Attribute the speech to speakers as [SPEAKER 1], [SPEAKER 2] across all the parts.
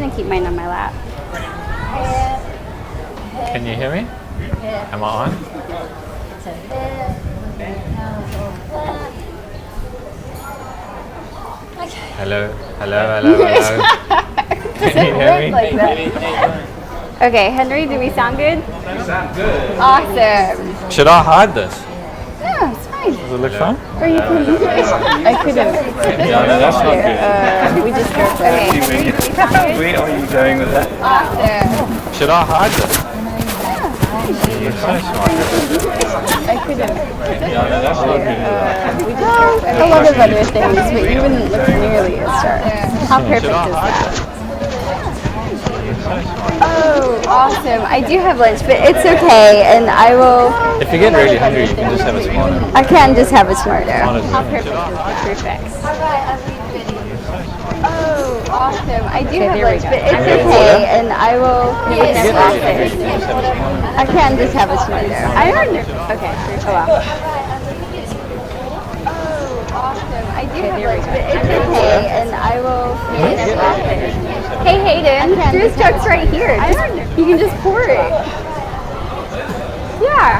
[SPEAKER 1] going to keep mine on my lap.
[SPEAKER 2] Can you hear me? Am I on? Hello. Can you hear me?
[SPEAKER 1] Like that. Okay, Henry, do we sound good?
[SPEAKER 3] You sound good.
[SPEAKER 1] Awesome.
[SPEAKER 2] Should I hide this?
[SPEAKER 1] No, it's fine.
[SPEAKER 2] Does it look fun?
[SPEAKER 1] Or you can. I could have.
[SPEAKER 3] No, that's not good.
[SPEAKER 1] We just go for it.
[SPEAKER 3] Where are you going with that?
[SPEAKER 1] Awesome.
[SPEAKER 2] Should I hide this? You're so smart.
[SPEAKER 1] I could have.
[SPEAKER 3] No, that's not good.
[SPEAKER 1] We just go for it. A lot of other things, but you wouldn't look nearly as sharp. How perfect is that? Oh, awesome. I do have lunch, but it's okay, and I will...
[SPEAKER 2] If you get really hungry, you can just have a smarter.
[SPEAKER 1] I can just have a smarter. How
[SPEAKER 2] Honestly.
[SPEAKER 1] perfect is that? Perfect. Oh, awesome. I do have lunch, but it's okay, and I will...
[SPEAKER 2] If you get really hungry, you can just have a smarter.
[SPEAKER 1] I can just have a smarter. I don't know. Okay. Oh, wow. Awesome. I do have lunch, but it's okay, and I will... Hey Hayden, Drew's jug's right here. You can just pour it. Yeah.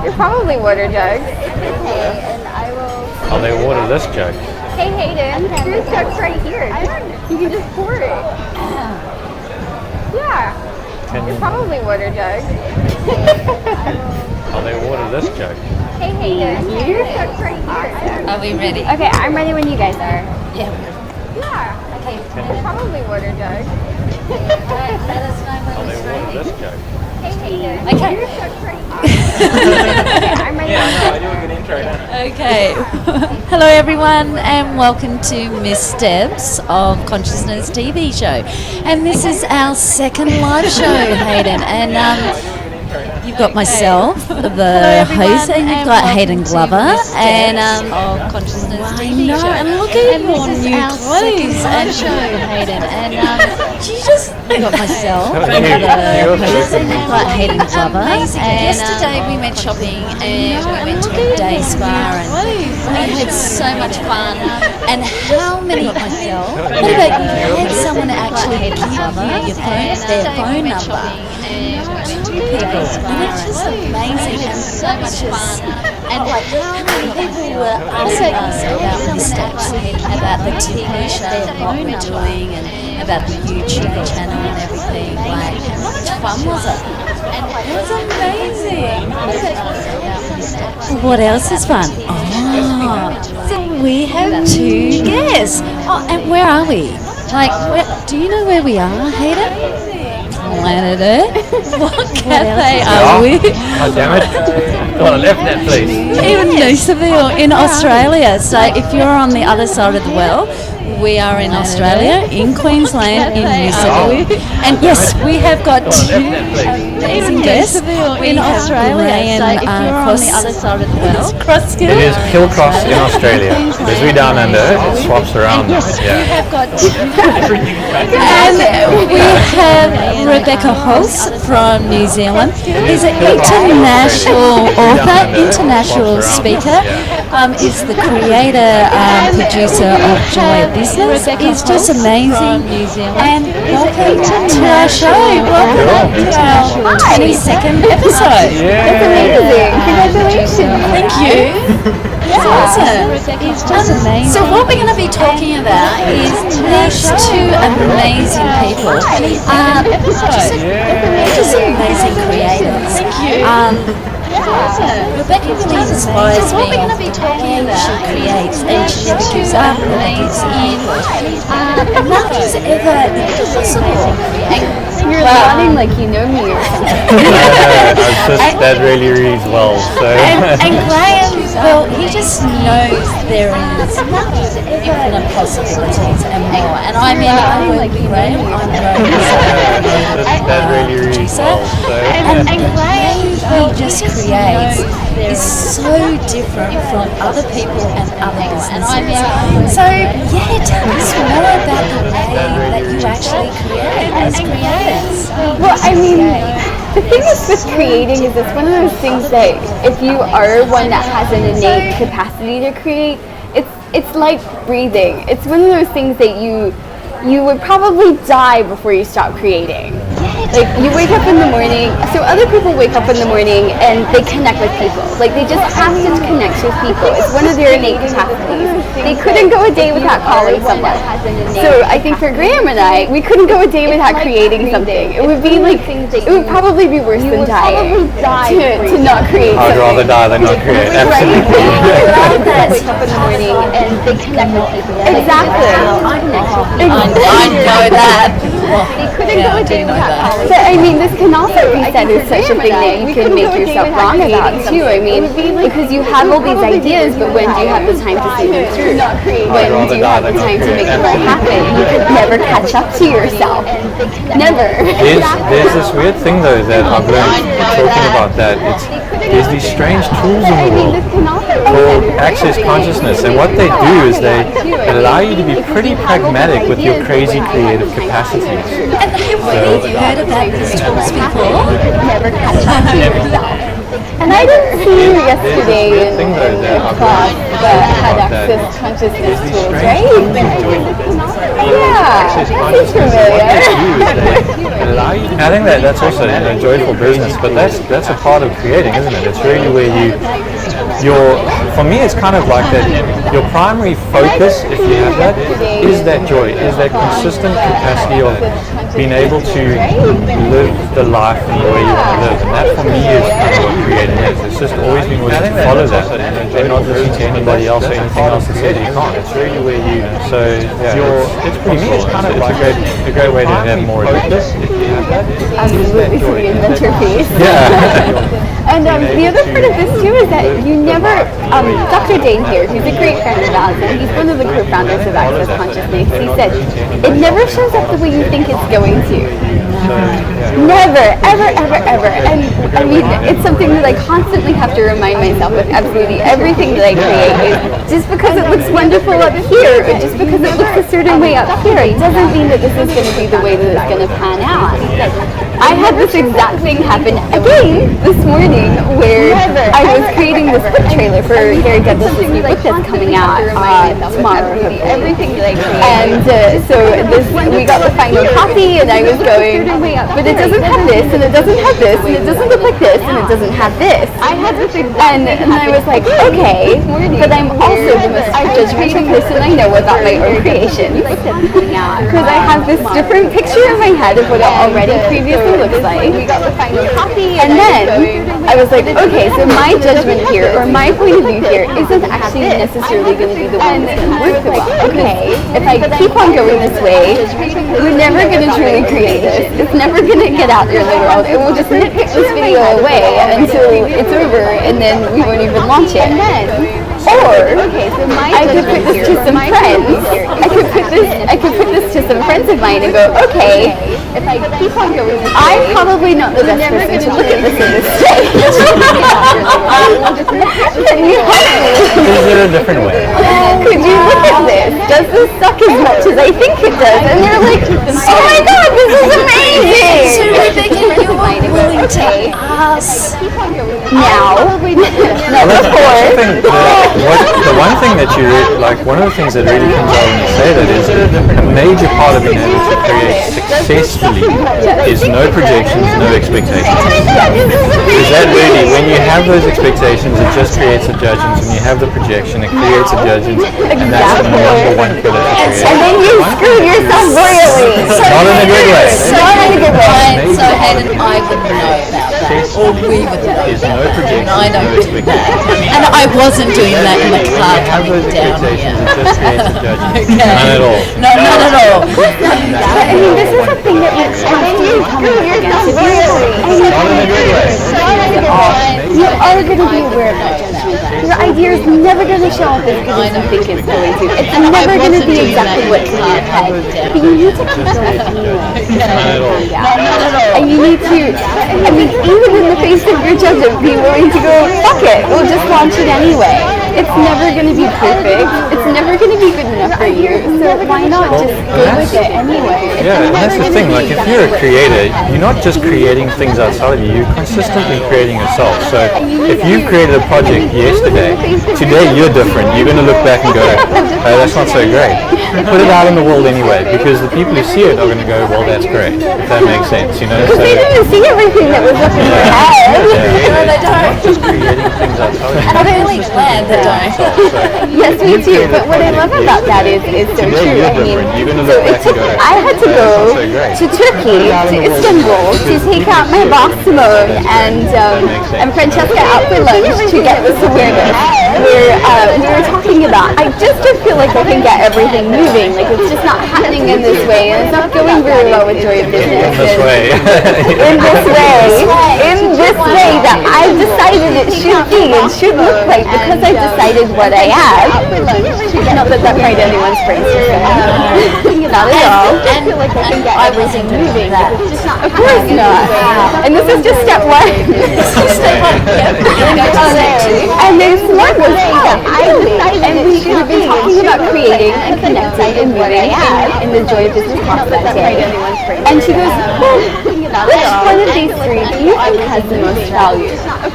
[SPEAKER 1] You're probably water jugs. It's okay, and I will...
[SPEAKER 2] Oh, they water this jug.
[SPEAKER 1] Hey Hayden, Drew's jug's right here. You can just pour it. Yeah. You're probably water jugs.
[SPEAKER 2] Oh, they water this jug.
[SPEAKER 1] Hey Hayden, Drew's jug's right here.
[SPEAKER 4] Are we ready?
[SPEAKER 1] Okay, I'm ready when you guys are.
[SPEAKER 4] Yeah.
[SPEAKER 1] Yeah. You're probably water jugs.
[SPEAKER 4] Let us know
[SPEAKER 2] Oh,
[SPEAKER 4] when
[SPEAKER 2] they
[SPEAKER 4] it's
[SPEAKER 2] water
[SPEAKER 4] ready.
[SPEAKER 2] this jug.
[SPEAKER 1] Hey Hayden,
[SPEAKER 4] Okay.
[SPEAKER 1] Drew's jug's right here. Okay, I'm ready.
[SPEAKER 3] Yeah, I know. I do a good intro, don't I?
[SPEAKER 4] Okay. Hello, everyone, and welcome to Missteps of Consciousness TV show. And this is our second live show, Hayden. And you've got myself, the host, and you've got Hayden Glover, and of Consciousness TV show. And look at your new clothes and show, Hayden. And you just got myself, the host, and you've got Hayden Glover. And yesterday we went shopping and we went to a day spa and we had so much fun. And how many? What about you? Had someone actually give you their phone number? Two people, and it's just amazing and so much fun. And like how many people were asking us about Missteps, about the TV show, and what we're doing, and about the YouTube channel and everything. Like, how much fun was it? And it was amazing. What else is fun? Oh, so we have two guests. Oh, and where are we? Like, do you know where we are, Hayden? Planet Earth? What cafe are we?
[SPEAKER 2] Oh, damn it. Go on, left that, please.
[SPEAKER 4] In Noosaville, in Australia. So if you're on the other side of the world, we are in Australia, in Queensland, in Noosaville. And yes, we have got two amazing guests in Australia. So if you're on the other side of the world, Crosskill.
[SPEAKER 2] It is Kilcross in Australia. Because we down under, it swaps around.
[SPEAKER 4] We
[SPEAKER 2] Yeah.
[SPEAKER 4] have got and we have Rebecca Hulse from New Zealand. He's an international author, international speaker, is the creator, producer of Joy of Business. He's just amazing. And welcome to our show. Welcome to our 22nd episode.
[SPEAKER 1] That's amazing. Congratulations.
[SPEAKER 4] Thank you. It's awesome. It's just amazing. So what we're going to be talking about is these two amazing people. Just amazing creators. Thank you. Rebecca really inspires me. What we're going to be talking about, she creates and she never gives up and gives in. Nothing's ever impossible.
[SPEAKER 1] You're nodding like you know me or something.
[SPEAKER 2] That really reads well. So.
[SPEAKER 4] And Graeme, well, he just knows there is infinite possibilities and more. And I mean, I work with Graeme. I'm
[SPEAKER 2] That really reads well. So.
[SPEAKER 4] And Graeme, he just creates is so different from other people and other businesses. So, yeah, tell us more about the way that you actually create as creators.
[SPEAKER 1] Well, I mean, the thing is with creating is it's one of those things that if you are one that has an innate capacity to create, it's like breathing. It's one of those things that you you would probably die before you stop creating. Like, you wake up in the morning, so other people wake up in the morning and they connect with people. Like, they just have to connect with people. It's one of their innate capacities. They couldn't go a day without calling someone. So I think for Graeme and I, we couldn't go a day without creating something. It would be like, it would probably be worse than dying to not create
[SPEAKER 2] I'd
[SPEAKER 1] something.
[SPEAKER 2] rather die than not create. Absolutely.
[SPEAKER 1] That wake up in the morning and they connect with people. Exactly.
[SPEAKER 4] I know that.
[SPEAKER 1] They couldn't
[SPEAKER 4] Yeah,
[SPEAKER 1] go
[SPEAKER 4] I
[SPEAKER 1] a day
[SPEAKER 4] do know
[SPEAKER 1] without
[SPEAKER 4] that.
[SPEAKER 1] calling. But I mean, this can also be said as such a thing that you can make yourself wrong about too. I mean, because you have all these ideas, but when do you have the time to see them through? When do you have the time to make them happen? You could never catch up to yourself. Never.
[SPEAKER 2] There's this weird thing though that I've learned talking about that. There's these strange tools in the world called access consciousness, and what they do is they allow you to be pretty pragmatic with your crazy creative capacities.
[SPEAKER 4] And have you heard about these tools before?
[SPEAKER 1] Never catch up to yourself. And I didn't see you yesterday in class that had access consciousness tools, right? Yeah, that seems familiar.
[SPEAKER 2] I think that's also joyful business, but that's a part of creating, isn't it? It's really where for me it's kind of like that, your primary focus, if you have that, is that joy, is that consistent capacity of being able to live the life in the way you want to live. And that for me is kind of what creating is. It's just always been willing to follow that and not listen to anybody else or anything else that says you can't. It's really where you, so yeah, it's pretty cool. It's a great way to have more of this.
[SPEAKER 1] Absolutely, for the inventor piece.
[SPEAKER 2] Yeah.
[SPEAKER 1] And the other part of this too is that you never, Dr. Dane here, who's a great friend of ours, and he's one of the co-founders of Access Consciousness, he said, it never shows up the way you think it's going to. Never, ever, ever, ever. And I mean, it's something that I constantly have to remind myself of absolutely everything that I create. Is just because it looks wonderful up here, or just because it looks a certain way up here, it doesn't mean that this is going to be the way that it's going to pan out. I had this exact thing happen again this morning where I was creating this book trailer for Gary Douglas' new book that's coming out tomorrow. And so we got the final copy and I was going, but it doesn't have this and it doesn't have this and it doesn't look like this and it doesn't have this. And I was like, okay, but I'm also the most judgmental person I know about my own creations. Because I have this different picture in my head of what it already previously looks like. And then I was like, okay, so my judgment here, or my point of view here, isn't actually necessarily going to be the one that's going to work the well. Okay, if I keep on going this way, we're never going to truly create this. It's never going to get out there in the world. It will just nitpick this video away until it's over, and then we won't even launch it. Or I could put this to some friends. I could put this to some friends of mine and go, okay, if I keep on going, I'm probably not the best person to look at this in this stage. Can you help me?
[SPEAKER 2] Is it a different way?
[SPEAKER 1] Could you look at this? Does this suck as much as I think it does? And they're like, oh my god, this is amazing!
[SPEAKER 4] So Rebecca, you're willing to ask
[SPEAKER 1] Now, before.
[SPEAKER 2] The one thing that you like, one of the things that really comes out when you say that is a major part of being able to create successfully is no projections, no expectations. Is that really, when you have those expectations, it just creates a judgment. When you have the projection, it creates a judgment, and that's the number one killer to create.
[SPEAKER 1] And then you screw yourself royally.
[SPEAKER 2] Not in a good way.
[SPEAKER 1] Not in a good way.
[SPEAKER 4] So Hayden, I wouldn't know about that. Or we would know
[SPEAKER 2] There's no projection,
[SPEAKER 4] I don't
[SPEAKER 2] no
[SPEAKER 4] do that.
[SPEAKER 2] expectations.
[SPEAKER 4] And I wasn't doing that in the car
[SPEAKER 2] Have
[SPEAKER 4] coming
[SPEAKER 2] those
[SPEAKER 4] down
[SPEAKER 2] expectations,
[SPEAKER 4] here.
[SPEAKER 2] it just creates a judgment.
[SPEAKER 4] Okay.
[SPEAKER 2] None at all.
[SPEAKER 4] No, none at all.
[SPEAKER 1] I mean, this is a thing that we constantly come up against. If
[SPEAKER 2] Not in a good way.
[SPEAKER 1] you are going to be aware of that judgment. Your idea is never going to show up as good as you think it's going to. It's never going to be exactly what's in your head. But you need to keep going anyway. And you need to, I mean, even in the face of your judgment, be willing to go, fuck it, we'll just launch it anyway. It's never going to be perfect. It's never going to be good enough for you. So why not just go with it anyway?
[SPEAKER 2] Yeah, and that's the thing, like if you're a creator, you're not just creating things outside of you, you're consistently creating yourself. So if you created a project yesterday, today you're different. You're going to look back and go, that's not so great. Put it out in the world anyway, because the people who see it are going to go, well, that's great, if that makes sense, you know.
[SPEAKER 1] Because they didn't see everything that was up in your head.
[SPEAKER 4] No, they don't.
[SPEAKER 2] Just creating things outside.
[SPEAKER 4] And I'm really glad they don't.
[SPEAKER 1] Yes, me too. But what I love about that is so true. I mean, so it took, I had to go to Turkey, to Istanbul, to take out my boss Simone and Francesca out for lunch to get this awareness. Where we were talking about, I just don't feel like I can get everything moving. Like it's just not happening in this way, and it's not going very well with Joy of Business.
[SPEAKER 2] In this way.
[SPEAKER 1] In this way that I've decided it should be and should look like because I've decided what I am. Not that that fried anyone's brains. Not at all.
[SPEAKER 4] And I wasn't moving that.
[SPEAKER 1] Of course not. And this is just step one. And there's more goes and we should have been talking about creating and connecting and moving in the Joy of Business class that day. And she goes, well, which one of these three do you think has the most value? I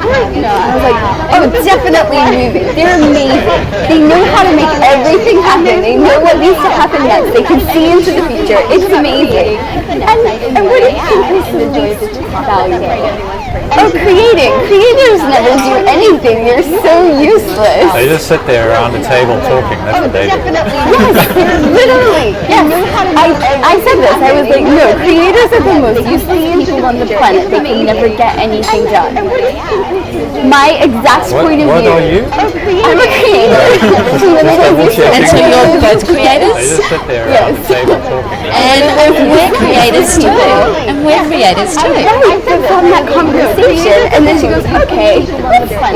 [SPEAKER 1] was like, oh, definitely moving. They're amazing. They know how to make everything happen. They know what needs to happen next. They can see into the future. It's amazing. And what do you think is the least valuable? Oh, creating. Creators never do anything. They're so useless.
[SPEAKER 2] They just sit there around the table talking. That's what they do.
[SPEAKER 1] Yes, literally. Yes. I said this. I was like, no, creators are the most useless people on the planet. They can never get anything done. My exact point of view.
[SPEAKER 2] What are you?
[SPEAKER 1] I'm a creator.
[SPEAKER 4] And so you're both creators?
[SPEAKER 2] They just sit there around the table talking.
[SPEAKER 4] And we're creators too. And we're creators too.
[SPEAKER 1] Right, but from that conversation, and then she goes, okay,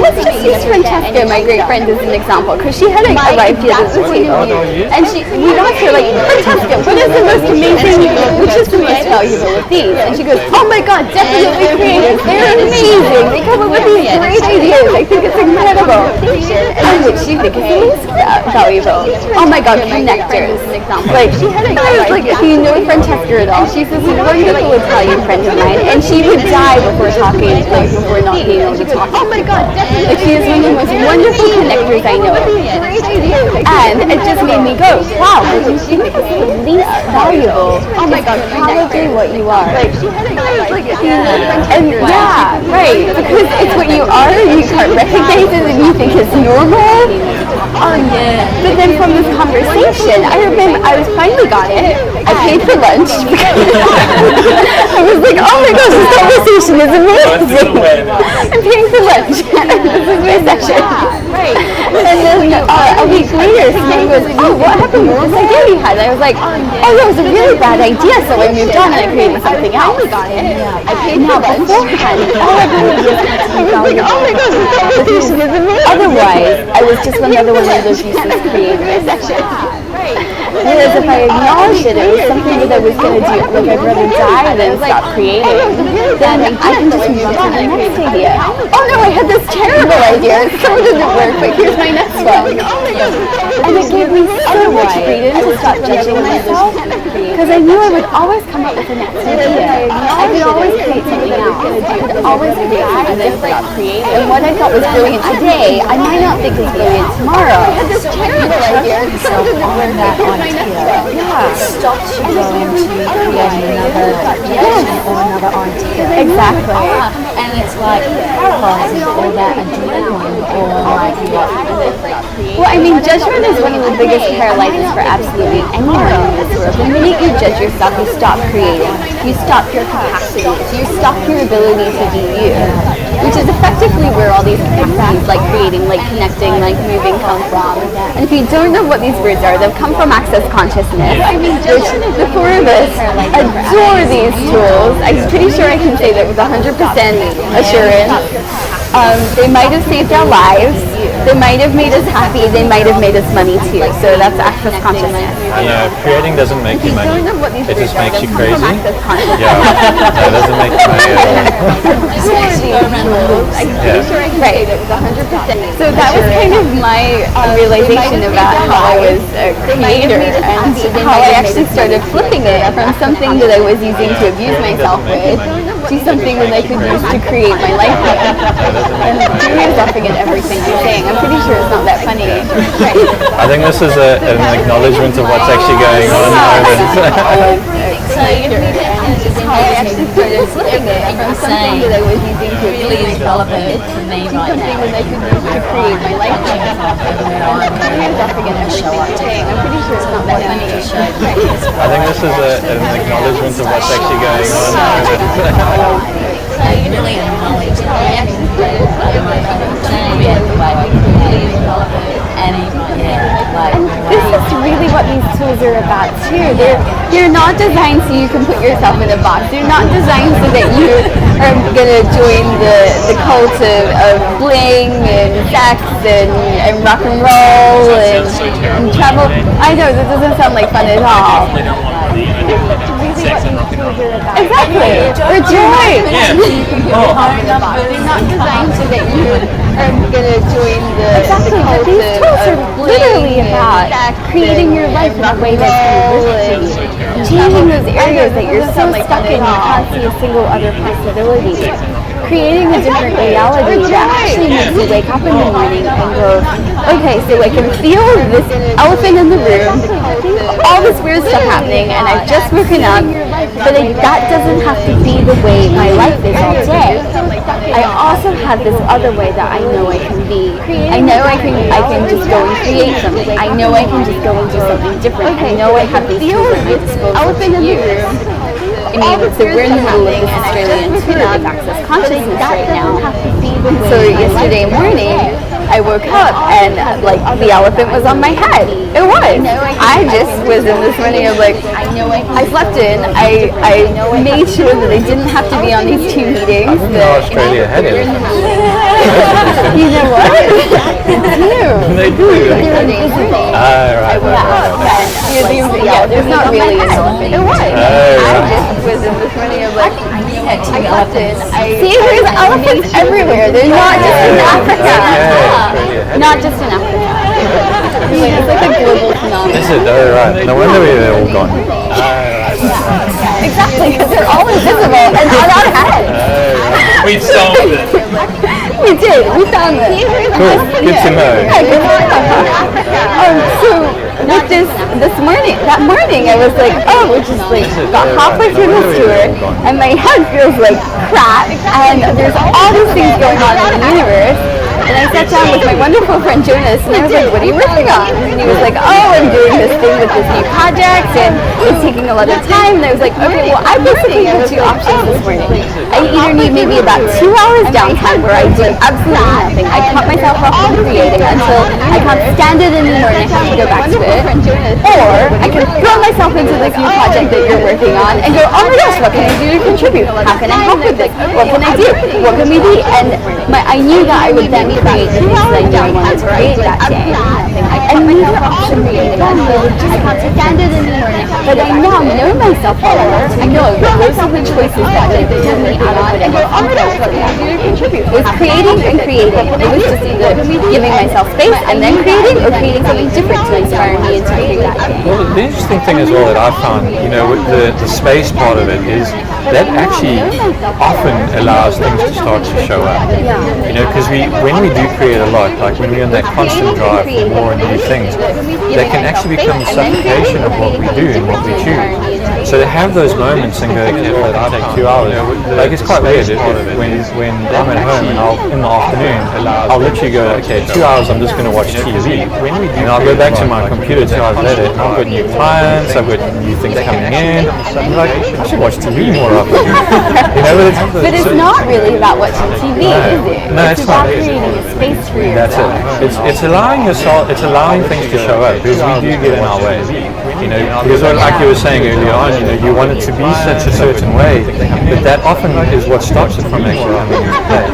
[SPEAKER 1] let's just use Francesca, my great friend, as an example, because she hadn't arrived yet at the table. And we asked her, like, Francesca, what is the most amazing, which is the most valuable of these? And she goes, oh my god, definitely creators. They're amazing. They come up with these great ideas. I think it's incredible. And which do you think is the least valuable? Oh my god, connectors. Like, I was like, do you know Francesca at all? She's this wonderful Italian friend of mine, and she would die before talking, like before not being able to talk. Oh my god, like she is one of the most wonderful connectors I know. And it just made me go, wow, what do you think is the least valuable? Oh my god, probably what you are. And yeah, right, because it's what you are, and you can't recognize it, and you think it's normal. Oh yeah. But then from this conversation, I finally got it. I paid for lunch. I was like, oh my gosh, this conversation is amazing. I'm paying for lunch. This is my session. Right. And then a week later, somebody goes, oh, what happened with this idea you had? I was like, oh, that was a really bad idea, so I moved on and I created something else. I paid for lunch. I was like, oh my gosh, this conversation is amazing. Otherwise, I was just another one of those useless creators. Whereas if I acknowledged it, it was something that I was going to do, like I'd rather die than stop creating, then I can just move on to the next idea. Oh no, I had this terrible idea, it still didn't work, but here's my next one. And it gave me so much freedom to stop judging myself, because I knew I would always come up with the next idea. I could always create something else. I could always create something different. And what I thought was brilliant today, I might not think is brilliant tomorrow. I had this terrible idea, it still didn't work, but here's my next one. Yeah.
[SPEAKER 4] Stops you going to creating another creation or another idea.
[SPEAKER 1] Exactly.
[SPEAKER 4] And it's like paralyzing or that adrenaline or like what.
[SPEAKER 1] Well, I mean, judgment is one of the biggest paralyzers for absolutely anyone in this world. The minute you judge yourself, you stop creating. You stop your capacity. You stop your ability to be you. Which is effectively where all these capacities, like creating, like connecting, like moving, come from. And if you don't know what these words are, they've come from Access Consciousness, which the four of us adore these tools. I'm pretty sure I can say that with 100% assurance. They might have saved our lives. They might have made us happy. They might have made us money too. So that's Access Consciousness.
[SPEAKER 2] Creating doesn't make you money. It just makes you crazy. Yeah, it doesn't make you money at all.
[SPEAKER 1] Right. So that was kind of my realization about how I was a creator and how I actually started flipping it from something that I was using to abuse myself with do something that I could use to create my life with. And Julie's laughing at everything you're saying. I'm pretty sure it's not that funny.
[SPEAKER 2] I think this is an acknowledgement of what's actually going on.
[SPEAKER 4] So you actually sort of everything that you're saying really is relevant for me right now.
[SPEAKER 1] Something that I could use to create my life with.
[SPEAKER 4] I'm going to show up today.
[SPEAKER 1] I'm pretty sure it's not that funny.
[SPEAKER 2] I think this is an acknowledgement of what's actually going on.
[SPEAKER 4] So you really acknowledge that I am the way we really is relevant and
[SPEAKER 1] This is really what these tools are about too. They're not designed so you can put yourself in a box. They're not designed so that you are gonna join the cult of bling and sex and rock and roll and travel. I know that doesn't sound like fun at all. Exactly. Or joy. They're not designed so that you are gonna join the cult
[SPEAKER 4] These tools are
[SPEAKER 1] literally about creating your life in a way that's going to changing those areas that you're so stuck in, you can't see a single other possibility. Creating a different reality that actually makes you wake up in the morning and go, okay, so I can feel this elephant in the room, all this weird stuff happening, and I've just woken up, but that doesn't have to be the way my life is all day. I also have this other way that I know I can be. I know I can just go and create something. I know I can just go and do something different. I know I have these tools at my disposal. Elephant in the room. I mean, so we're in the middle of this Australian tour with Access Consciousness right now. So yesterday morning, I woke up and like the elephant was on my head. It was. I just was in this morning of like, I slept in. I made sure that I didn't have to be on these two meetings.
[SPEAKER 2] Australia had it.
[SPEAKER 1] You know what?
[SPEAKER 2] They do. Right.
[SPEAKER 1] Yeah, there's not really an elephant. It was. I just was in this morning of like,
[SPEAKER 4] had two elephants.
[SPEAKER 1] See, there's elephants everywhere. They're not just in Africa. Not just in Africa. It's like a global phenomenon.
[SPEAKER 2] Is it? Oh, right. No wonder we're all gone.
[SPEAKER 1] Exactly, because they're all invisible and on our head.
[SPEAKER 3] We solved it.
[SPEAKER 1] We did. We found it.
[SPEAKER 2] Cool. Good to know.
[SPEAKER 1] Yeah, good to know. So with that morning, I was like, oh, we're just like got halfway through this tour, and my head feels like crap, and there's all these things going on in the universe. And I sat down with my wonderful friend Jonas, and I was like, what are you working on? And he was like, oh, I'm doing this thing with this new project, and it's taking a lot of time. And I was like, okay, well, I basically have two options this morning. I either need maybe about 2 hours downtime where I do absolutely nothing. I cut myself off from creating until I can't stand it anymore and I have to go back to it. Or I can throw myself into this new project that you're working on and go, oh my gosh, what can I do to contribute? How can I help with this? What can I do? What can we do? And I knew that I would then create the things that I really wanted to create that day. And neither option really done. I can't stand it anymore. But I now know myself well enough to know that those are the choices that would pull me out of it. And go, oh my gosh, what can I do to contribute? It was creating and creating. It was just either giving myself space and then creating, or creating something different to inspire me and to create that day.
[SPEAKER 2] Well, the interesting thing as well that I found, with the space part of it is that actually often allows things to start to show up. Because when we do create a lot, like when we're in that constant drive for more and new things, that can actually become a suffocation of what we do and what we choose. So to have those moments and go, okay, well, I'll take 2 hours. Like it's quite weird when I'm at home and in the afternoon, I'll literally go, okay, 2 hours I'm just going to watch TV. And I'll go back to my computer 2 hours later and I've got new clients, I've got new things coming in. I'm like, I should watch TV more often.
[SPEAKER 1] But it's not really about watching TV, is it?
[SPEAKER 2] No, it's not.
[SPEAKER 1] About creating a space for yourself.
[SPEAKER 2] That's it. It's allowing things to show up because we do get in our way. Because like you were saying earlier on, you want it to be such a certain way, but that often is what stops it from actually coming into play.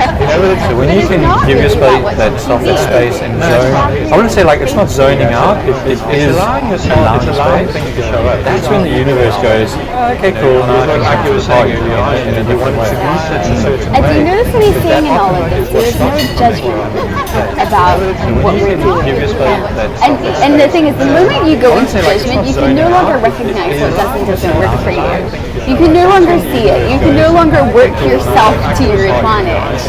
[SPEAKER 2] So when you can give yourself that space and zone, I wouldn't say like it's not zoning out, it is allowing space to show up. That's when the universe goes, okay, cool, now I can act to the party in a different way.
[SPEAKER 1] And do you notice what he's saying in all of this? There's no judgment about what we're doing. And the thing is, the moment you go into judgment, you can no longer recognize what doesn't work for you. You can no longer see it. You can no longer work yourself to your advantage.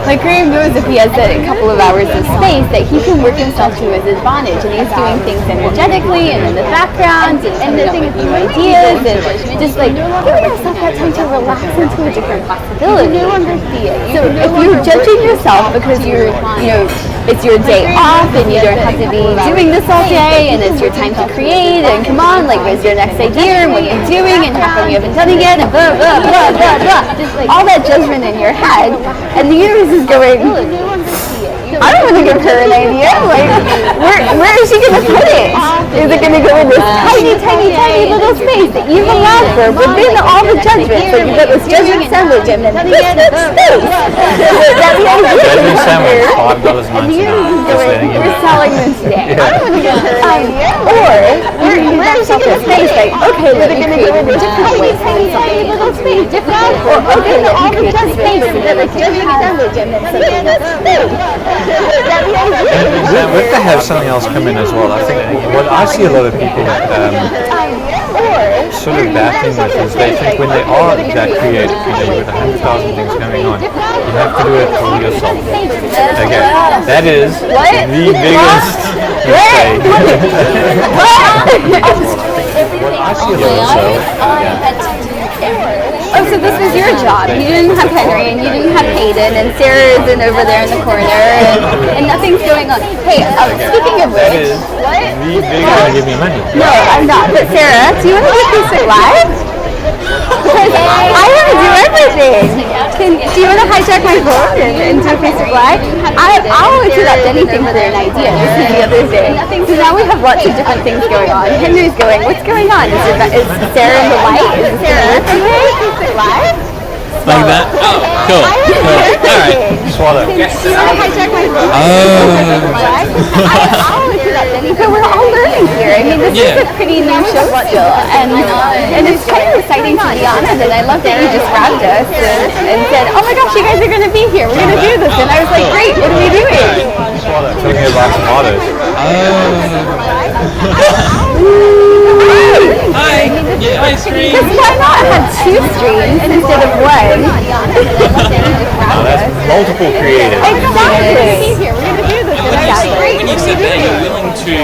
[SPEAKER 1] Like Graeme knows if he has a couple of hours of space that he can work himself to his advantage, and he's doing things energetically and in the background and thinking of new ideas and just like giving yourself that time to relax into a different possibility. You no longer see it. So if you're judging yourself because you're, it's your day off and you don't have to be doing this all day and it's your time to create and come on, like where's your next idea and what you're doing and how come you haven't done it yet and blah blah blah blah blah, just like all that judgment in your head, and the universe is going, I don't want to give her an idea. Like, where is she going to put it? Is it going to go in this tiny little space that you've allowed for within all the judgment? So you've got this judgment sandwich and then this space.
[SPEAKER 2] Judgment sandwich, $5.99.
[SPEAKER 1] We're selling them today. I don't want to give her an idea. Or where is she going to space? Like, okay, let me create a different way. Tiny little space. Or okay, let me create a space so that like judgment sandwich and then something that's space.
[SPEAKER 2] And with to have something else come in as well, I think what I see a lot of people sort of battling with is they think when they are that creative, with 100,000 things going on, you have to do it for yourself. Okay, that is the biggest mistake. I see a lot of
[SPEAKER 1] Oh, so this was your job. You didn't have Henry, and you didn't have Hayden, and Sarah isn't over there in the corner, and nothing's going on. Hey, speaking of which, what?
[SPEAKER 2] You're gonna give me money.
[SPEAKER 1] No, I'm not. But Sarah, do you want to do Facebook Live? Because I want to do everything. Do you want to hijack my phone and do a Facebook Live? I'll accept anything for an idea. This is the other thing. So now we have lots of different things going on. Henry's going, what's going on? Is Sarah in the light? Is Sarah Facebook Live?
[SPEAKER 3] Like that? Oh, cool. Alright.
[SPEAKER 2] Swallow.
[SPEAKER 1] Do you want to hijack my phone? So we're all learning here. I mean, this is a pretty new show still, and it's kind of exciting to be on it. And I love that you just grabbed us and said, "Oh my gosh, you guys are going to be here. We're going to do this." And I was like, "Great! What are we doing?"
[SPEAKER 2] Talking about tomatoes.
[SPEAKER 3] Hi. Yeah, ice cream.
[SPEAKER 1] Because why not have two streams instead of one?
[SPEAKER 2] That's multiple creative.
[SPEAKER 1] Exactly. We're going to do this.
[SPEAKER 3] When you said that, you're willing to,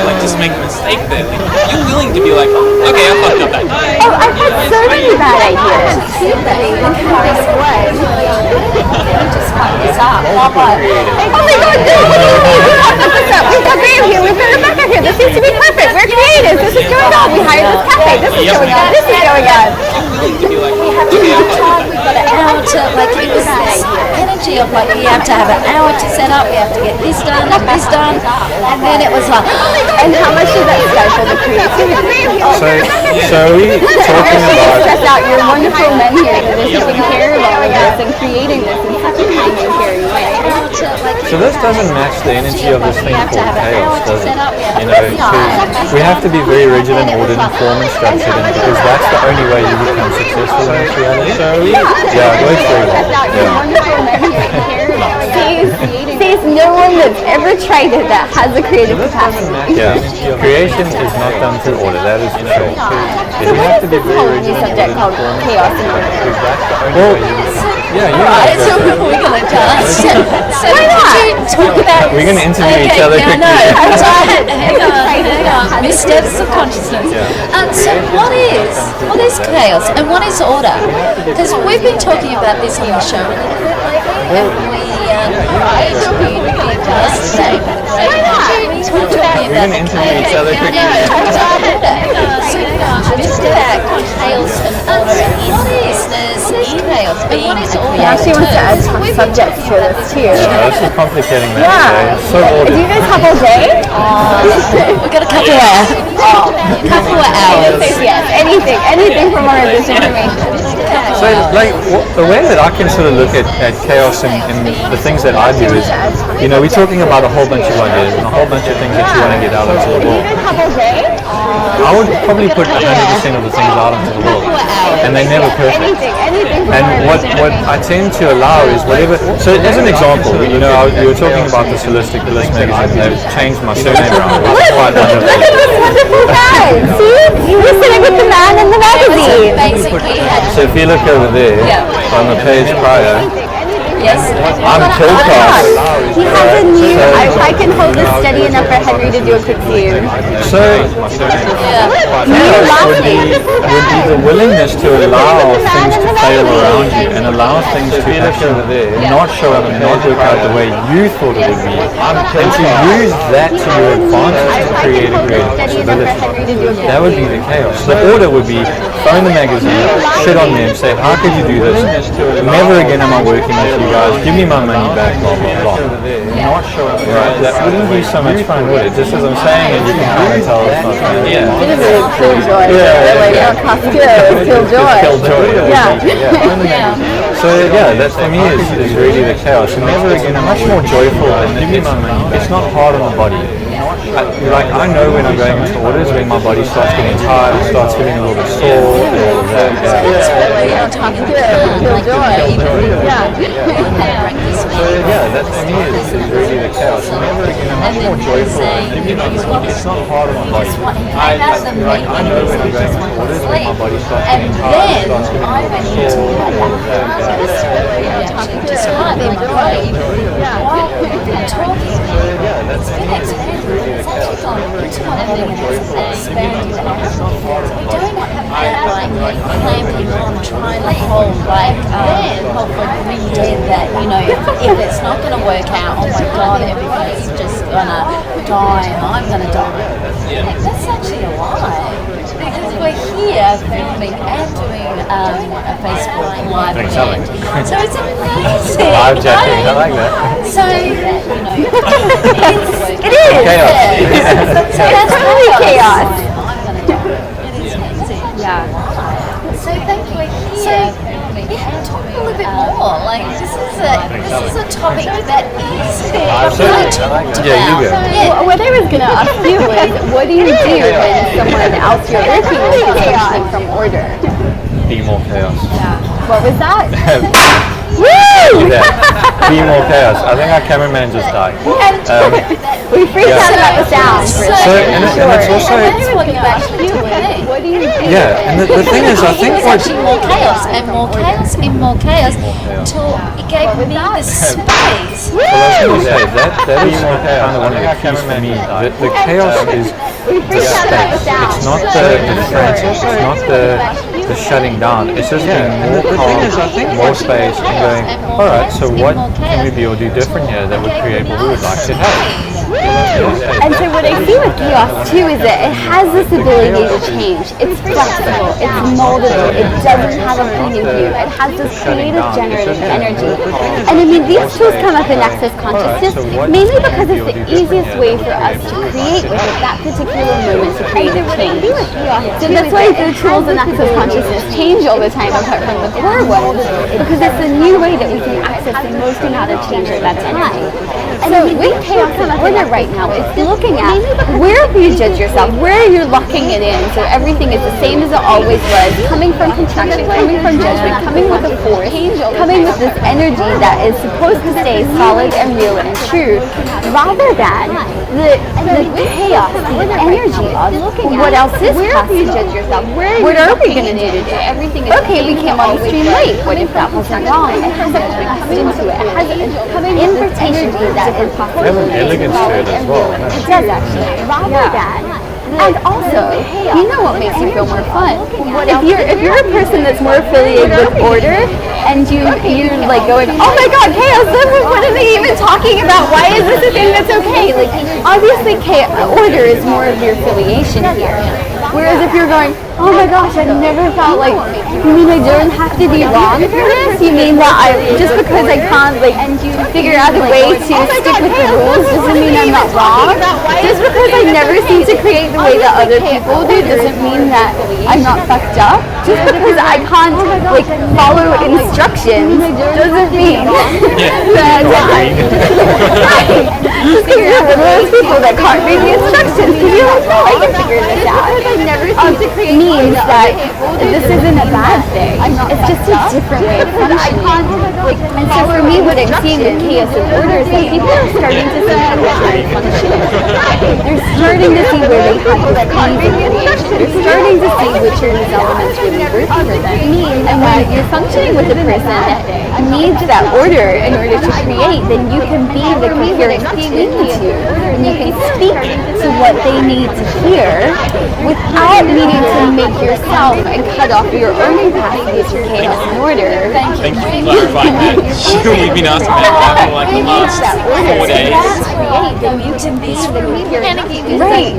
[SPEAKER 3] like just make a mistake there. Like, you're willing to be like, okay, I fucked up that time.
[SPEAKER 1] Oh, I've had so many bad ideas. Just fuck this up. Oh my God, no, what do you mean? We fucked this up. We've got Graeme here. We've got Rebecca here. This seems to be perfect. We're creative. This is going on. We hired this cafe. This is going on. This is going on.
[SPEAKER 4] We have to have time. We've got an hour to, like, it was this energy of, like, we have to have an hour to set up. We have to get this done and this done. And then it was like,
[SPEAKER 1] and how much did that stifle the creativity?
[SPEAKER 2] So we talking about
[SPEAKER 1] Stress out your wonderful men here that are taking care of all of this and creating this in such a kind and caring way.
[SPEAKER 2] So this doesn't match the energy of this thing called chaos, does it? So we have to be very rigid and ordered and form and structured, and because that's the only way you become successful in this reality. So yeah, it works very well. Says no one that's ever tried it that has a creative capacity. Yeah, creation is not done through order, that is for sure.
[SPEAKER 1] So you have to be very rigid and subject called chaos and order.
[SPEAKER 2] Well, yeah, you
[SPEAKER 4] right, so we're going to dance. So
[SPEAKER 1] why not?
[SPEAKER 4] Talk about
[SPEAKER 2] we're going to interview each other
[SPEAKER 4] quickly.
[SPEAKER 2] quickly.
[SPEAKER 4] Hang on. Missteps of consciousness. So what is chaos and what is order? Because we've been talking about this on the show a little bit lately, and we interviewed the guest today. We're talking about
[SPEAKER 2] interview each other quickly.
[SPEAKER 4] So Mr. Chaos and order. What is this chaos being order?
[SPEAKER 1] Yeah, she wants to add some subjects to this too.
[SPEAKER 2] Yeah, this is complicating that.
[SPEAKER 1] Yeah.
[SPEAKER 2] It's so ordered.
[SPEAKER 1] Do you guys have all day?
[SPEAKER 4] We've got a couple of hours. Couple of hours.
[SPEAKER 1] Yes, anything from our disinformation.
[SPEAKER 2] So, like, the way that I can sort of look at chaos and the things that I do is, we're talking about a whole bunch of ideas and a whole bunch of things that you want to get out into the world. I would probably put 100% of the things out into the world, and they're never perfect.
[SPEAKER 1] Anything.
[SPEAKER 2] And what I tend to allow is whatever. So as an example, you were talking about this Holistic Bliss magazine. They've changed my surname around. It's quite wonderful.
[SPEAKER 1] Look at this wonderful man. See? You're sitting with the man in the magazine.
[SPEAKER 4] Basically,
[SPEAKER 2] So if you look over there on the page prior,
[SPEAKER 4] yes.
[SPEAKER 2] I'm co-cast.
[SPEAKER 1] He has a new, I can hold this steady enough for Henry to do a quick view.
[SPEAKER 2] So would be the willingness to allow things to fail around you and allow things to actually not show up and not work out the way you thought it would be, and to use that to your advantage to create a greater possibility. That would be the chaos. The order would be phone the magazine, shit on them, say, how could you do this? Never again am I working with you guys. Give me my money back, blah, blah, blah. Right? That wouldn't be so much fun, would it? Just as I'm saying it, you can kind of tell it's not fun. Yeah.
[SPEAKER 1] It is a killjoy. Crosskill is killjoy.
[SPEAKER 2] So that for me is really the chaos. And never again, I'm much more joyful and give me my money. It's not hard on the body. I know when I'm going into orders, when my body starts getting tired, it starts feeling a little bit sore and all of that.
[SPEAKER 4] You're talking
[SPEAKER 2] That for me is really the chaos. And never again, I'm much more joyful and give me my money. It's not hard on the body. I know when I'm going into orders, when my body starts getting tired, it starts feeling a little bit sore and all of that.
[SPEAKER 4] If it's not going to work out, oh my God, everybody's just going to die and I'm going to die. That's actually a lie. Because we're here filming and doing a Facebook live event. So it's amazing.
[SPEAKER 2] Live chatting, I like that.
[SPEAKER 4] So,
[SPEAKER 1] It is.
[SPEAKER 2] Chaos.
[SPEAKER 1] So that's really chaos.
[SPEAKER 4] It is amazing.
[SPEAKER 1] Yeah.
[SPEAKER 4] So thank you. Talk a little bit more. Like this is a topic that is really talked about.
[SPEAKER 2] Yeah.
[SPEAKER 1] What I was going to ask you was, what do you do when someone else you're working with is coming from order?
[SPEAKER 2] Be more chaos.
[SPEAKER 1] What was that? Woo!
[SPEAKER 2] Be more chaos. I think our cameraman just died.
[SPEAKER 1] We freaked out about the sound.
[SPEAKER 2] And it's also...
[SPEAKER 4] That's what you actually do.
[SPEAKER 1] What do you do?
[SPEAKER 2] Yeah, and the thing is, I think
[SPEAKER 4] it's actually more chaos and more chaos and more chaos until it gave me the space.
[SPEAKER 2] Well, I was going to say, that is kind of one of the keys for me. The chaos is the space. It's not the frantic. It's not the shutting down. It's just being more calm, more space, and going, all right, so what can we be or do different here that would create what we would like to have?
[SPEAKER 1] And so what I see with chaos too is that it has this ability to change. It's flexible, it's moldable, it doesn't have a point of view, it has this creative generative energy. And I mean, these tools come up in Access Consciousness mainly because it's the easiest way for us to create with at that particular moment to create a change. So that's why the tools in Access Consciousness change all the time apart from the core ones, because it's a new way that we can access the most amount of change at that time. And so with chaos on the order right now, it's looking at where you judge yourself, where you're locking it in, so everything is the same as it always was, coming from contraction, coming from judgment, coming with a force, coming with this energy that is supposed to stay solid and real and true, rather than the chaos, the energy of what else is possible. What are we going to do today? Okay, we came on the stream late. What if that wasn't wrong? It has a twist into it. It has an invitation that is possible.
[SPEAKER 2] They have an elegance to it as well.
[SPEAKER 1] It does actually. Rather than. And also, you know what makes you feel more fun? If you're a person that's more affiliated with order, and you're like going, oh my God, chaos! What are they even talking about? Why is this a thing that's okay? Like obviously, order is more of your affiliation here. Whereas if you're going, oh my gosh, I never felt like, you mean I don't have to be wrong for this? You mean that just because I can't like figure out a way to stick with the rules doesn't mean I'm not wrong? Just because I never seem to create the way that other people do doesn't mean that I'm not fucked up? Just because I can't like follow instructions doesn't mean that right. Just because you're one of those people that can't read the instructions because you're like, no, I can figure this out. Means that this isn't a bad thing. It's just a different way of functioning. And so for me, what I'm seeing with chaos and order is that people are starting to see how they function. They're starting to see where they have the ease of creation. They're starting to see which of these elements really work for them. And when you're functioning with a person that needs that order in order to create, then you can be the coherence between the two. And you can speak to what they need to hear without needing to make yourself and cut off your own capacity to chaos and order.
[SPEAKER 3] Thank you for clarifying that. We've been asking about that for like the last 4 days.
[SPEAKER 4] Then you can be panicky with
[SPEAKER 1] Right.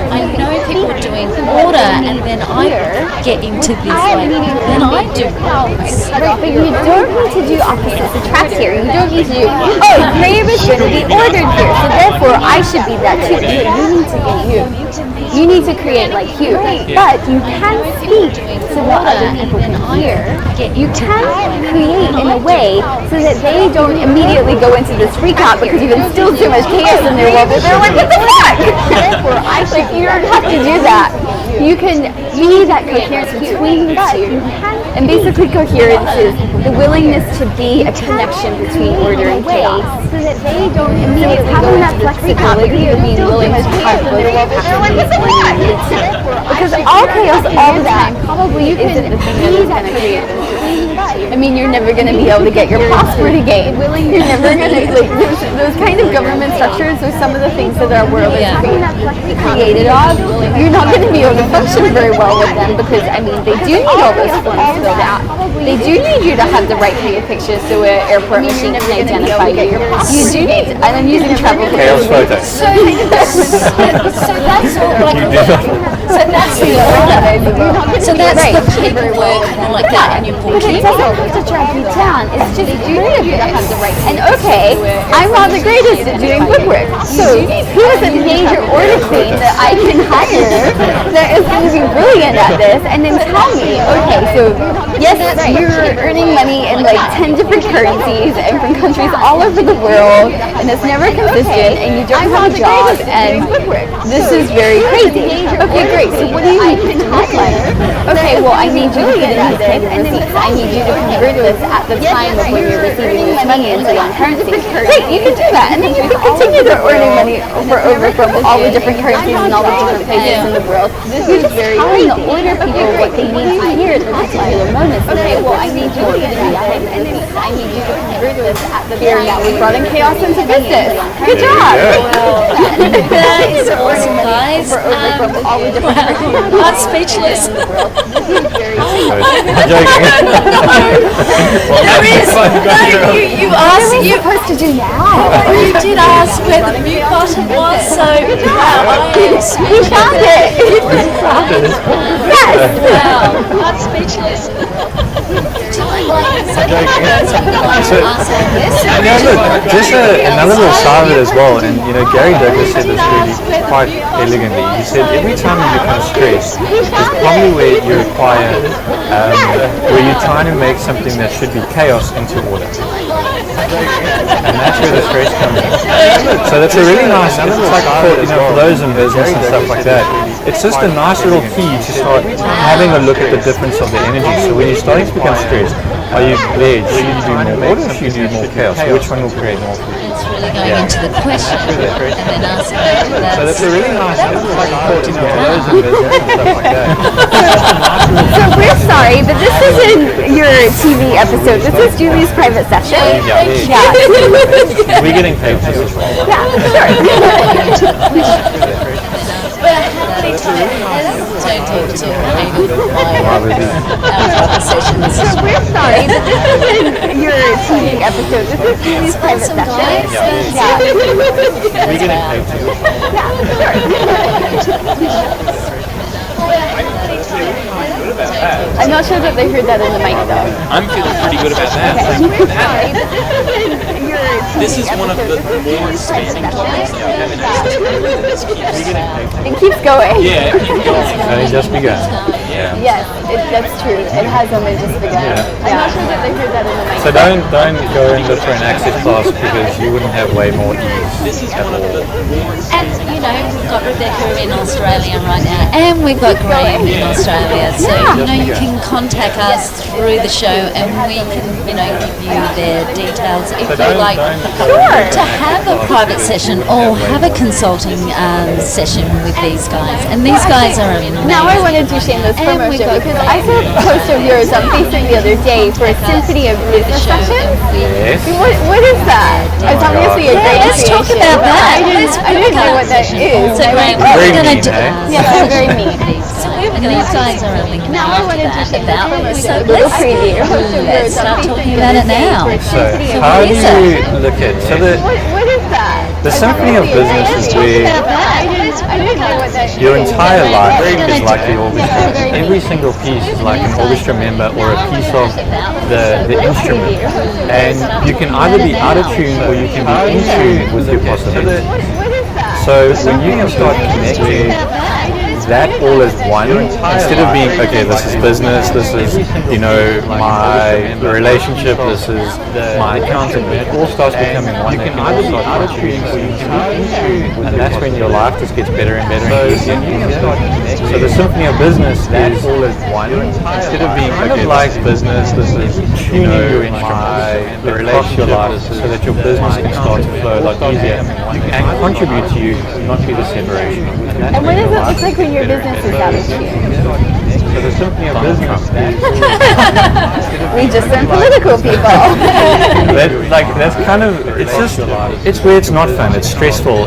[SPEAKER 4] I know people doing order, and then I get into this like, then I do this.
[SPEAKER 1] Right, but you don't need to do opposites attract here. You don't need to do, oh, Graeme is going to be ordered here, so therefore I should be that too. You need to be you. You need to create like you. But you can speak to what other people can hear. You can create in a way so that they don't immediately go into this freak out because you've instilled so much chaos in their world that they're like, what the fuck? Therefore, you don't have to do that. You can be that coherence between the two. And basically coherence is the willingness to be a connection between order and chaos. So that they don't immediately having that flexibility of being willing to have both capacity when you need to. Because all chaos all the time probably isn't the thing that is going to create I mean, you're never going to be able to get your password again. You're never going to, like, those kind of government structures are some of the things that our world is created of. You're not going to be able to function very well with them because, I mean, they do need all those forms filled out. They do need you to have the right kind of pictures so an airport machine can identify you. You do need, and I'm using travel
[SPEAKER 2] Chaos photos.
[SPEAKER 4] So that's all like, so that's the order. So that's the paperwork and like that, and you
[SPEAKER 1] But it doesn't have to drag you down. It's just you need to have the right. And okay, I'm not the greatest at doing woodwork. So who is a major order queen that I can hire that is going to be brilliant at this and then tell me, okay, so yes, you're earning money in like 10 different currencies and from countries all over the world and it's never consistent and you don't have a job and this is very crazy. Okay, great. So what do you need to look like? Okay, well I need you to put in these type of receipts. I need you to convert this at the time of when you're receiving this money into one currency. Great, you can do that. And then you can continue to earning money over from all the different currencies and all the different places in the world. You're just telling the order people what they need to hear at the particular moment. Okay, well I need you to put in these type of receipts. I need you to convert this at the time. Now we brought in chaos into business. Good job.
[SPEAKER 4] That is awesome, guys. I'm speechless.
[SPEAKER 2] I'm joking.
[SPEAKER 4] There is. No, you asked.
[SPEAKER 1] What are we supposed to do now?
[SPEAKER 4] You did ask where the mute button was, so
[SPEAKER 1] We found it. Yes.
[SPEAKER 4] wow, I'm speechless.
[SPEAKER 2] Just another little side of it as well, and you know, Gary Douglas said this really quite elegantly. He said every time you become stressed is probably where you require, where you're trying to make something that should be chaos into order. And that's where the stress comes in. So that's a really nice, it's like for, you know, for those in business and stuff like that, it's just a nice little key to start having a look at the difference of the energy. So when you're starting to become stressed, are you there? Should you do more order or should you do more chaos? Which one will create more for you?
[SPEAKER 4] It's really going into the question and then asking that.
[SPEAKER 2] So that's a really nice, it's like for, you know, for those in business and stuff like that.
[SPEAKER 1] So we're sorry, but this isn't your TV episode. This is Julie's private session.
[SPEAKER 2] Yeah. We're getting paid for this one.
[SPEAKER 1] Yeah, sure.
[SPEAKER 4] But how many times don't talk to our sessions?
[SPEAKER 1] So we're sorry, but this isn't your TV episode. This is Julie's private session. Yeah.
[SPEAKER 2] We're getting paid for this one.
[SPEAKER 1] Yeah, sure.
[SPEAKER 3] about that.
[SPEAKER 1] I'm not sure that they heard that in the mic though.
[SPEAKER 3] I'm feeling pretty good about that. This is one of the more expanding topics that we haven't access to. This
[SPEAKER 1] It keeps going.
[SPEAKER 3] yeah, it keeps going.
[SPEAKER 2] And it just begun.
[SPEAKER 3] Yeah.
[SPEAKER 1] Yes, that's true. It has only just begun.
[SPEAKER 2] Yeah.
[SPEAKER 1] I'm not sure that they heard that in the mic.
[SPEAKER 2] So don't go and look for an access class because you wouldn't have way more ease
[SPEAKER 3] This is
[SPEAKER 2] at
[SPEAKER 3] one of the
[SPEAKER 2] all.
[SPEAKER 3] more
[SPEAKER 4] And we've got Rebecca in Australia right now, and we've got Graeme in Australia. So you can contact us through the show, and we can give you their details if
[SPEAKER 2] So
[SPEAKER 4] you
[SPEAKER 2] don't-
[SPEAKER 4] like
[SPEAKER 2] don't-
[SPEAKER 4] to have a private session or have a consulting session with these guys. And these guys are amazing.
[SPEAKER 1] Now I want to do shameless promotion because I saw a post of yours on Facebook the other day for a symphony of business sessions.
[SPEAKER 2] Yes.
[SPEAKER 1] What is that? It's obviously a great
[SPEAKER 4] let's talk
[SPEAKER 1] creation,
[SPEAKER 4] about
[SPEAKER 1] but
[SPEAKER 4] that.
[SPEAKER 1] I didn't know what that is.
[SPEAKER 4] So Graeme,
[SPEAKER 2] Very
[SPEAKER 4] we're going
[SPEAKER 2] mean,
[SPEAKER 4] to do.
[SPEAKER 2] eh?
[SPEAKER 1] Yes, I'm very mean.
[SPEAKER 4] So we're going to guys are really
[SPEAKER 1] Now I want to do shameless
[SPEAKER 4] about
[SPEAKER 1] promotion.
[SPEAKER 4] So
[SPEAKER 1] Little
[SPEAKER 4] let's
[SPEAKER 1] preview. Post of
[SPEAKER 4] let's
[SPEAKER 1] yours on
[SPEAKER 4] start
[SPEAKER 1] Facebook
[SPEAKER 4] talking
[SPEAKER 1] the
[SPEAKER 4] about
[SPEAKER 1] other
[SPEAKER 4] it
[SPEAKER 1] day
[SPEAKER 4] now.
[SPEAKER 1] for a
[SPEAKER 2] So
[SPEAKER 1] symphony of
[SPEAKER 2] how do
[SPEAKER 1] business.
[SPEAKER 2] you look at so
[SPEAKER 1] What is that?
[SPEAKER 2] the symphony of business is where
[SPEAKER 1] I didn't know what that
[SPEAKER 2] your
[SPEAKER 1] is.
[SPEAKER 2] entire life is like the orchestra. Every single piece is like an orchestra member or a piece of the instrument. And you can either be out of tune or you can be in tune with your possibilities.
[SPEAKER 1] What is that?
[SPEAKER 2] So when you can start connecting that all as one, instead of being, okay, this is business, this is, my relationship, this is my accounting, it all starts becoming one. You can either be out of tune or you can be in tune, and that's when your life just gets better and better and easier. So the symphony of business is all as one, instead of being, okay, like business, this is tuning your instruments across your life so that your business can start to flow a lot easier and contribute to you, not be the separation.
[SPEAKER 1] And what does it look like when your business is out of tune?
[SPEAKER 2] So the symphony of business
[SPEAKER 1] We just learned political people.
[SPEAKER 2] that's kind of, it's where it's not fun, it's stressful,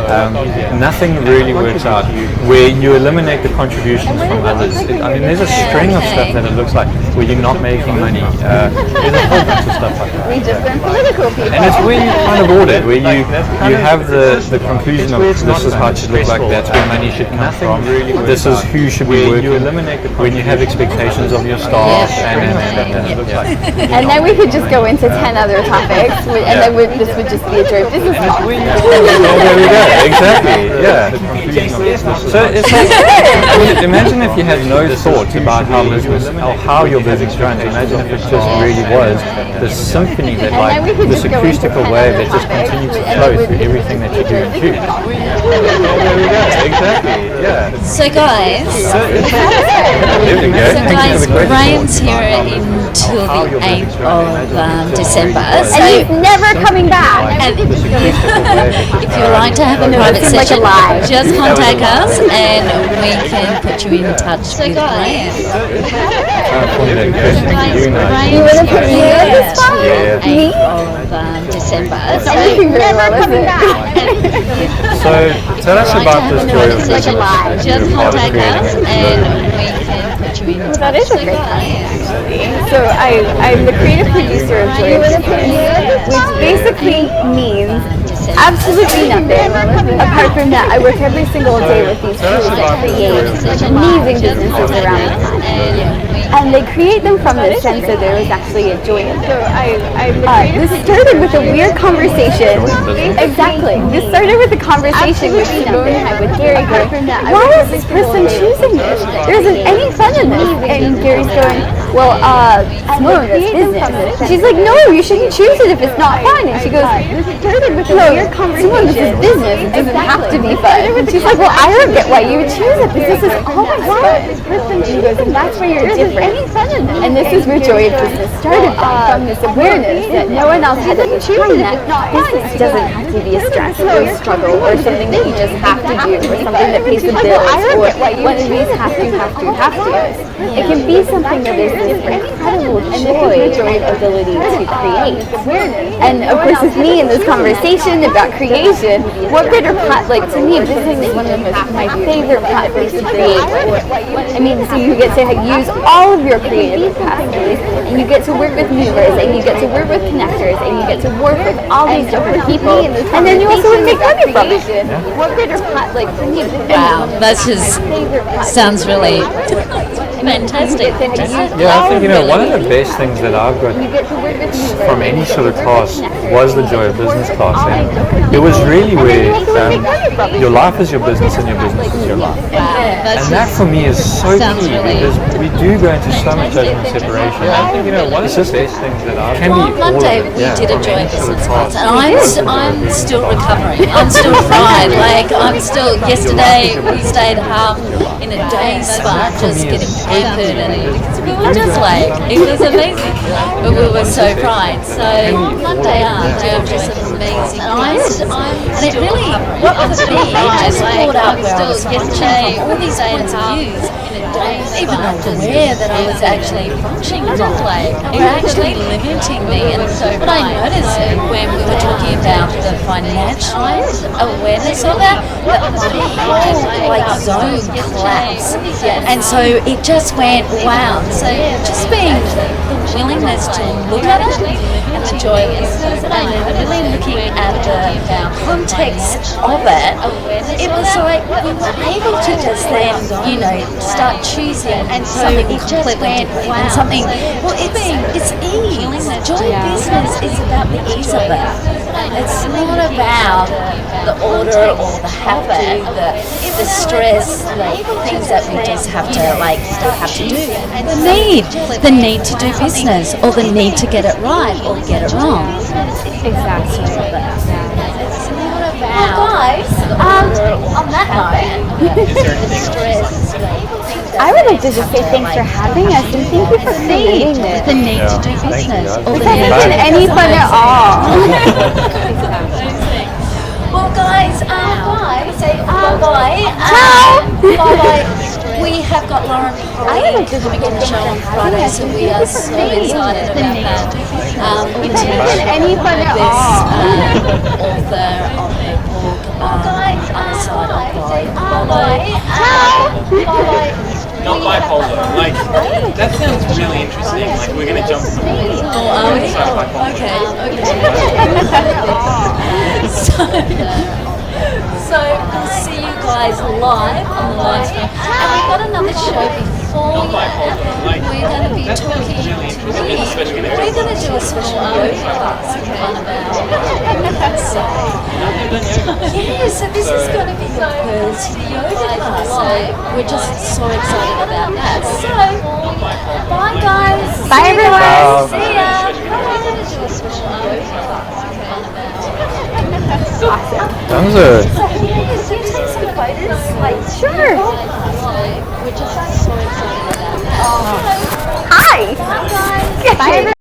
[SPEAKER 2] nothing really works out, where you eliminate the contributions from others. There's a string of stuff that it looks like where you're not making money, there's a whole bunch of stuff like that.
[SPEAKER 1] We just learned political people.
[SPEAKER 2] And it's where you kind of order, where you have the conclusion of this is how it should look like, that's where money should come from, this is who should be working, when you have expectations of your staff,
[SPEAKER 1] And then we could just go into 10 other topics, and then this would just be a joint business talk.
[SPEAKER 2] There we go, exactly, yeah. So it's like, imagine if you had no thoughts about how your business runs. Imagine if it just really was this symphony that, like, this acoustical wave that just continues to flow through everything that you do and choose. There we go, exactly, yeah.
[SPEAKER 4] So guys,
[SPEAKER 2] There we go.
[SPEAKER 4] So
[SPEAKER 2] Thank you
[SPEAKER 4] guys,
[SPEAKER 2] for the question.
[SPEAKER 4] Graeme's here until the 8th of December. So
[SPEAKER 1] And he's never coming back.
[SPEAKER 4] and if you'd like to have a private
[SPEAKER 1] seemed like a
[SPEAKER 4] session,
[SPEAKER 1] lie.
[SPEAKER 4] just contact us and we can put you in touch with Graeme.
[SPEAKER 1] You want to put me in this spot?
[SPEAKER 2] Yeah.
[SPEAKER 1] Me?
[SPEAKER 4] 8th of December.
[SPEAKER 1] It's
[SPEAKER 4] So
[SPEAKER 1] not looking very well, is it?
[SPEAKER 2] So tell us about this joy of
[SPEAKER 1] Like a
[SPEAKER 2] business
[SPEAKER 1] lie.
[SPEAKER 2] that
[SPEAKER 4] just
[SPEAKER 2] you're part of
[SPEAKER 4] contact us
[SPEAKER 2] creating.
[SPEAKER 4] and we can put you in touch
[SPEAKER 1] That is a
[SPEAKER 4] with
[SPEAKER 1] great
[SPEAKER 4] Graeme.
[SPEAKER 1] So I'm the creative producer of Joy of Business, which basically means absolutely nothing. Apart from that, I work every single day with these tools that create amazing businesses around the planet. And they create them from the sense that there is actually a joy in them. This started with a weird conversation. Exactly. This started with a conversation with Simone and I, with Gary, going, why is this person choosing this? There isn't any fun in this. And Gary's going, well, Simone, it's business. She's like, no, you shouldn't choose it if it's not fun. And she goes, no, Simone, this is business. It doesn't have to be fun. She's like, well, I don't get why you would choose it. Business is always fun. And she goes, and that's where you're different. And this is where Joy of Business started from this awareness that no one else had at the time that business doesn't have to be a stress or a struggle or something that you just have to do or something that pays the bills or one of these have to. It can be something that is this incredible joy ability to create. And of course with me in this conversation about creation, what better to me business is one of my favorite platforms to create. So you get to use all of your creative capacities and you get to work with movers and you get to work with connectors and you get to work with all these different people and then you also make money from it. What better to me?
[SPEAKER 4] Wow, that just sounds really fantastic.
[SPEAKER 2] Yeah, I think, one of the best things that I've got from any sort of class was the Joy of Business class. And it was really where your life is your business and your business is your life. And that for me is so key because we do go into so much judgment separation. I think, one of the best things that I've can be
[SPEAKER 4] on Monday we did a Joy of Business class, and I'm still recovering. I'm still fried. Yesterday we stayed half in a day spa just getting pampered, and because we were just it was amazing, but we were so fried. So Monday just amazing. And it really, for me, it just brought out where I was functioning from all these points of views. Even aware that I was actually functioning wrong, they were actually limiting me. And what I noticed when we were talking about the financial awareness of that my whole zone collapsed. And so it just went wow. So just being the willingness to look at it and the joy of business and really looking at the context of it, it was like we were able to just then, start choosing something completely different and something, it's ease. Joy of business is about the ease of it. It's not about the order or the habit, the stress, the things that we just have to do. The need to do business, or the need to get it right or get it wrong.
[SPEAKER 1] Exactly.
[SPEAKER 4] Well, guys, on that note,
[SPEAKER 1] I would like to just say thanks for having us and thank you for creating this.
[SPEAKER 4] the need to do business, or
[SPEAKER 1] This
[SPEAKER 4] the need
[SPEAKER 1] hasn't
[SPEAKER 4] to
[SPEAKER 1] been any fun at all.
[SPEAKER 4] Well, guys, say bye-bye. Bye-bye. We have got Lauren Polly coming on the show on Friday, so we are so excited about that.
[SPEAKER 1] It hasn't been any fun at all.
[SPEAKER 4] Author of the book, Other Side of Life. Bye-bye.
[SPEAKER 3] Not bipolar. That sounds really interesting. We're going to jump from
[SPEAKER 4] Are we? Okay. So we'll see you guys live on the live stream. And we've got another show before that. We're going to be talking to we're going to do a special yoga class in 1 hour. So this is going to be the first yoga class. So we're just so excited about that. So bye guys.
[SPEAKER 1] Bye everyone.
[SPEAKER 4] See ya. We're going to do a special yoga class in 1 hour.
[SPEAKER 1] Awesome.
[SPEAKER 2] That was a
[SPEAKER 4] So can you take some photos?
[SPEAKER 1] Sure.
[SPEAKER 4] We're just so excited about that.
[SPEAKER 1] Hi.
[SPEAKER 4] Bye guys.
[SPEAKER 1] Bye everyone.